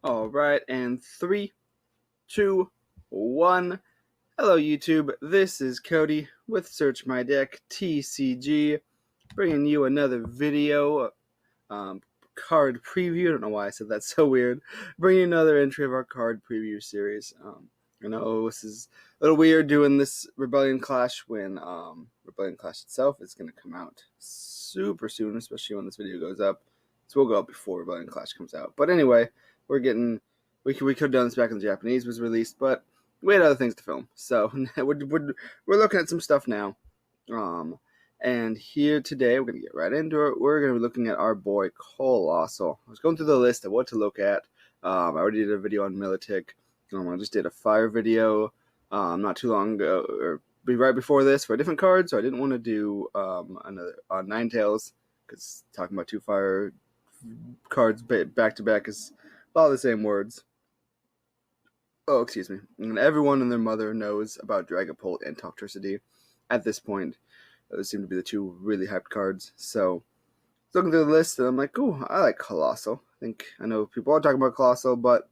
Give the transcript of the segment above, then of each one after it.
All right, and 3, 2, 1. Hello, YouTube. This is Cody with Search My Deck TCG, bringing you another video card preview. I don't know why I said that so weird. Bringing another entry of our card preview series. I know this is a little weird doing this Rebellion Clash when Rebellion Clash itself is going to come out super soon, especially when this video goes up. So we'll go up before Rebellion Clash comes out. But anyway, we could have done this back when the Japanese was released, but we had other things to film. So we're looking at some stuff now. And here today, we're going to get right into it. We're going to be looking at our boy Coalossle. I was going through the list of what to look at. I already did a video on Militic. I just did a fire video not too long ago, or right before this for a different card, so I didn't want to do another on Ninetales, because talking about two fire cards back to back is a lot of the same words. Oh, excuse me. And everyone and their mother knows about Dragapult and Toxtricity at this point. Those seem to be the two really hyped cards. So, looking through the list, and I'm like, ooh, I like Coalossle. I know people are talking about Coalossle, but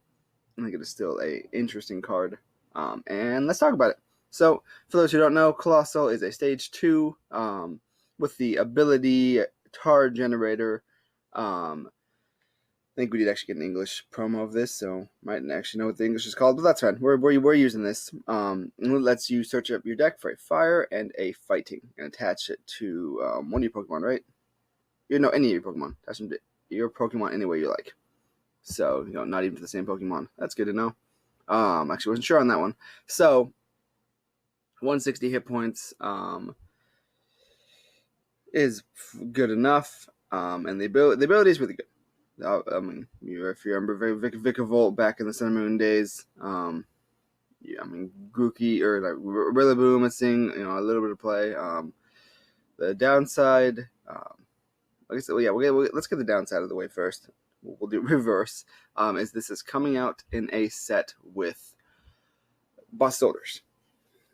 I think it is still a interesting card. And let's talk about it. So, for those who don't know, Coalossle is a Stage 2 with the ability Tar Generator. I think we did actually get an English promo of this, so might actually know what the English is called, but that's fine. We're using this. It lets you search up your deck for a fire and a fighting and attach it to one of your Pokemon, right? Any of your Pokemon. Attach them to your Pokemon any way you like. So, not even to the same Pokemon. That's good to know. Actually, wasn't sure on that one. So, 160 hit points is good enough, and the ability is really good. I mean, if you remember Vikavolt back in the Sun and Moon days, Grookey or like Rillaboom is seeing a little bit of play. The downside, let's get the downside of the way first. We'll do reverse. Is this is coming out in a set with boss orders.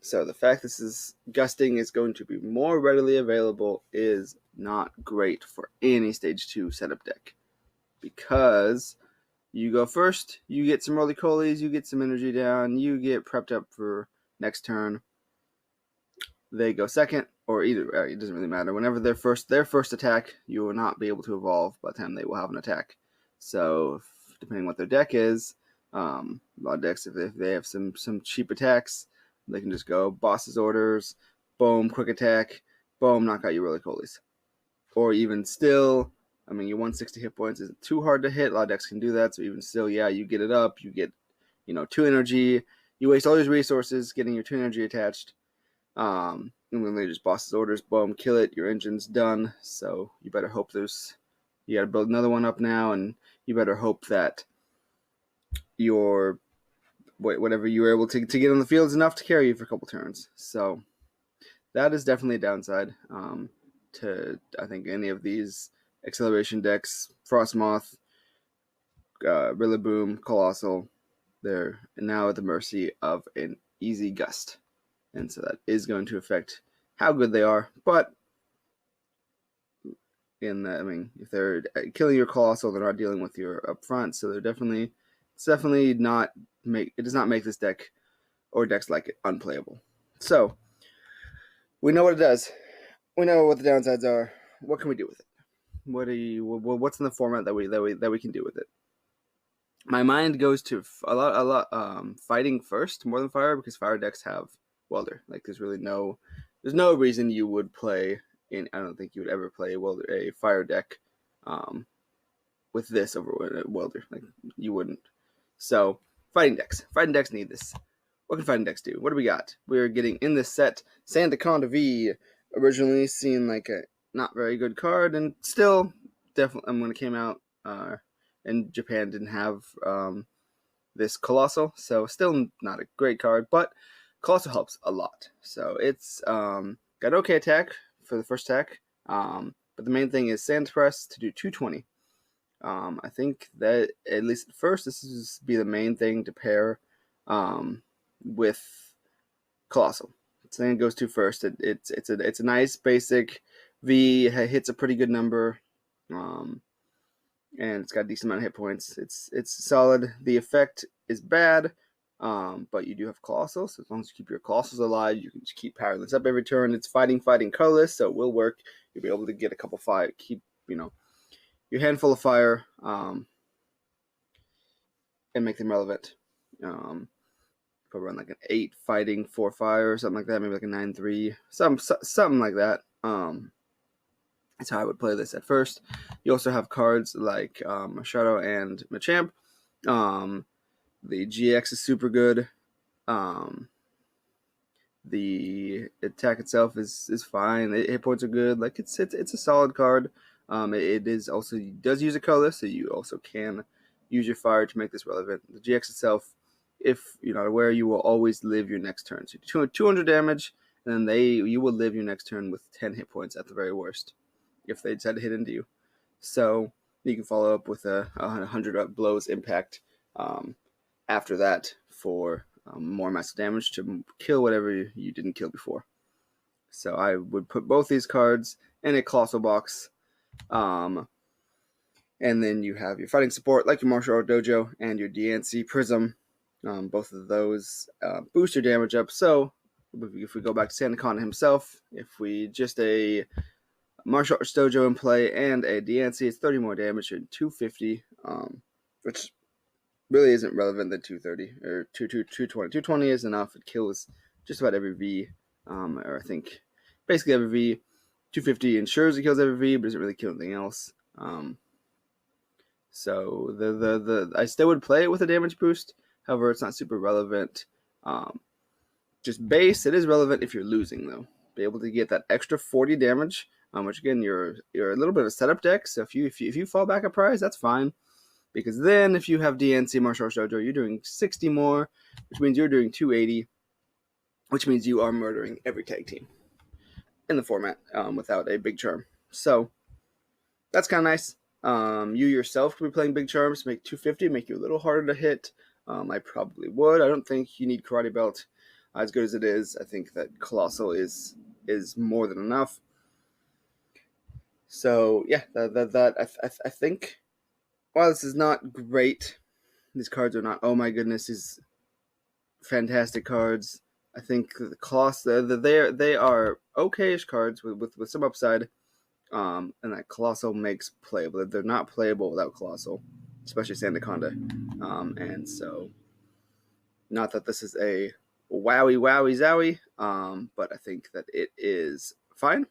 So the fact this is gusting is going to be more readily available is not great for any Stage 2 setup deck. Because you go first, you get some roly-colies, you get some energy down, you get prepped up for next turn. They go second, or either, it doesn't really matter. Whenever their first attack, you will not be able to evolve by the time they will have an attack. So, depending on what their deck is, a lot of decks, if they have some cheap attacks, they can just go boss's orders, boom, quick attack, boom, knock out your roly-colies. Or even still, your 160 hit points isn't too hard to hit. A lot of decks can do that. So even still, yeah, you get it up. You get, 2 energy. You waste all your resources getting your 2 energy attached. And then they just boss's orders. Boom, kill it. Your engine's done. So you better hope you got to build another one up now. And you better hope that whatever you were able to get on the field is enough to carry you for a couple turns. So that is definitely a downside to, I think, any of these acceleration decks. Frostmoth, Rillaboom, Coalossle, they're now at the mercy of an easy gust. And so that is going to affect how good they are. But if they're killing your Coalossle, they're not dealing with your upfront. So it does not make this deck or decks like it unplayable. So we know what it does. We know what the downsides are. What can we do with it? What's in the format that we can do with it? My mind goes to a lot fighting first more than fire, because fire decks have welder. Like there's no reason you would play I don't think you would ever play a fire deck with this over a welder. Like you wouldn't. So fighting decks need this. What can fighting decks do? What do we got? We're getting in this set Sandaconda V, originally seen like a not very good card, and still definitely when it came out and Japan didn't have this Coalossle, so still not a great card, but Coalossle helps a lot. So it's got okay attack for the first attack, but the main thing is Sand Press to do 220. I think that at least at first this is be the main thing to pair with Coalossle. So then it goes to first. It's a nice basic V. Hits a pretty good number. and it's got a decent amount of hit points. It's solid. The effect is bad, but you do have Coalossle, so as long as you keep your Coalossles alive, you can just keep powering this up every turn. It's fighting colorless, so it will work. You'll be able to get a couple fire, keep your handful of fire, and make them relevant. Probably run like an 8 fighting 4 fire or something like that, maybe like a 9-3, something like that. That's how I would play this at first. You also have cards like Shadow and Machamp. The GX is super good. The attack itself is fine. Hit points are good. Like it's a solid card. It is also does use a color, so you also can use your fire to make this relevant. The GX itself, if you're not aware, you will always live your next turn. So 200 damage, and then you will live your next turn with 10 hit points at the very worst, if they decide to hit into you. So you can follow up with a 100 blows impact after that for more massive damage to kill whatever you didn't kill before. So I would put both these cards in a Coalossle box. And then you have your fighting support, like your Martial Art Dojo and your DNC Prism. Both of those boost your damage up. So if we go back to Sandaconda himself, if we just a Martial Arts Dojo in play and a DNC, it's 30 more damage and 250, which really isn't relevant than 230 or 220. 220 is enough. It kills just about every V, or I think basically every V. 250 ensures it kills every V, but doesn't really kill anything else. So I still would play it with a damage boost. However, it's not super relevant. Just base, it is relevant if you're losing though. Be able to get that extra 40 damage, which again you're a little bit of a setup deck. So if you fall back a prize, that's fine. Because then if you have DNC Martial Arts Dojo, you're doing 60 more, which means you're doing 280, which means you are murdering every tag team in the format without a big charm. So that's kind of nice. You yourself could be playing big charms, make 250, make you a little harder to hit. I probably would. I don't think you need Karate Belt as good as it is. I think that Coalossle is more than enough. So yeah, I think while this is not great, these cards are not, oh my goodness, these fantastic cards. I think the Coalossle, they are okay-ish cards with some upside. And that Coalossle makes playable. They're not playable without Coalossle, especially Sandaconda. And so, not that this is a wowie zowie, but I think that it is fine.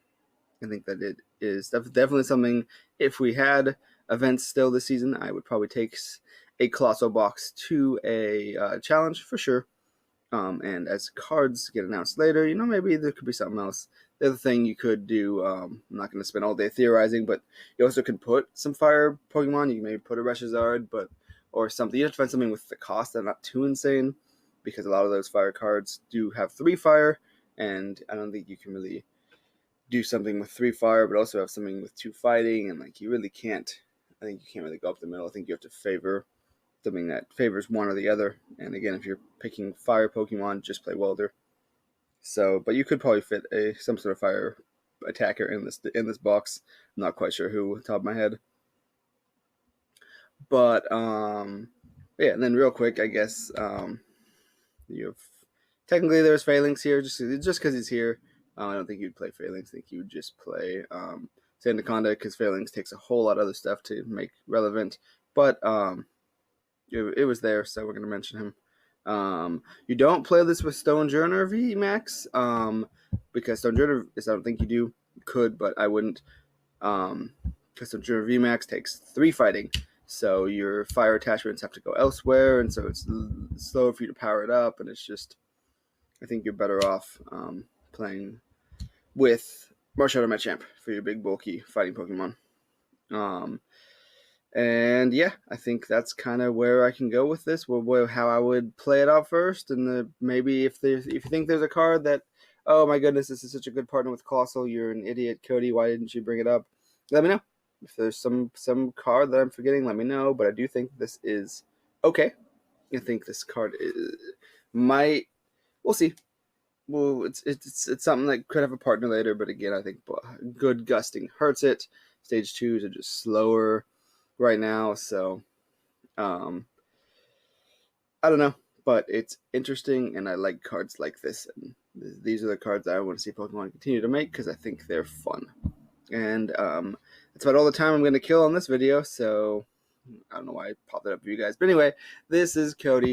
I think that it is definitely something. If we had events still this season, I would probably take a Coalossle box to a challenge for sure. And as cards get announced later, maybe there could be something else. The other thing you could do, I'm not going to spend all day theorizing, but you also could put some fire Pokemon. You can maybe put a Reshizard, or something. You have to find something with the cost that's not too insane, because a lot of those fire cards do have 3 fire, and I don't think you can really do something with 3 fire, but also have something with 2 fighting, and you really can't. I think you can't really go up the middle. I think you have to favor something that favors one or the other. And again, if you're picking fire Pokemon, just play Welder. So, but you could probably fit some sort of fire attacker in this box. I'm not quite sure who, top of my head. But yeah, and then real quick, I guess you have technically there's Phalanx here just because he's here. I don't think you'd play Phalanx. I think you would just play Sandaconda, because Phalanx takes a whole lot of other stuff to make relevant. But it was there, so we're going to mention him. You don't play this with Stonejourner VMAX, because Stonejourner, I don't think you do. You could, but I wouldn't. Because Stonejourner VMAX takes 3 fighting, so your fire attachments have to go elsewhere, and so it's slower for you to power it up, and it's just, I think you're better off playing with Marshall Machamp for your big, bulky fighting Pokemon. And yeah, I think that's kind of where I can go with this. How I would play it out first, and maybe if you think there's a card that, oh my goodness, this is such a good partner with Coalossle, you're an idiot, Cody. Why didn't you bring it up? Let me know. If there's some card that I'm forgetting, let me know. But I do think this is okay. I think this card might. We'll see. Well, it's something that could have a partner later, but again, I think good gusting hurts it. Stage 2s are just slower. right now, so I don't know, but it's interesting, and I like cards like this, and these are the cards I want to see Pokemon continue to make because I think they're fun. And that's about all the time I'm going to kill on this video, so I don't know why I popped that up for you guys. But anyway, this is Cody.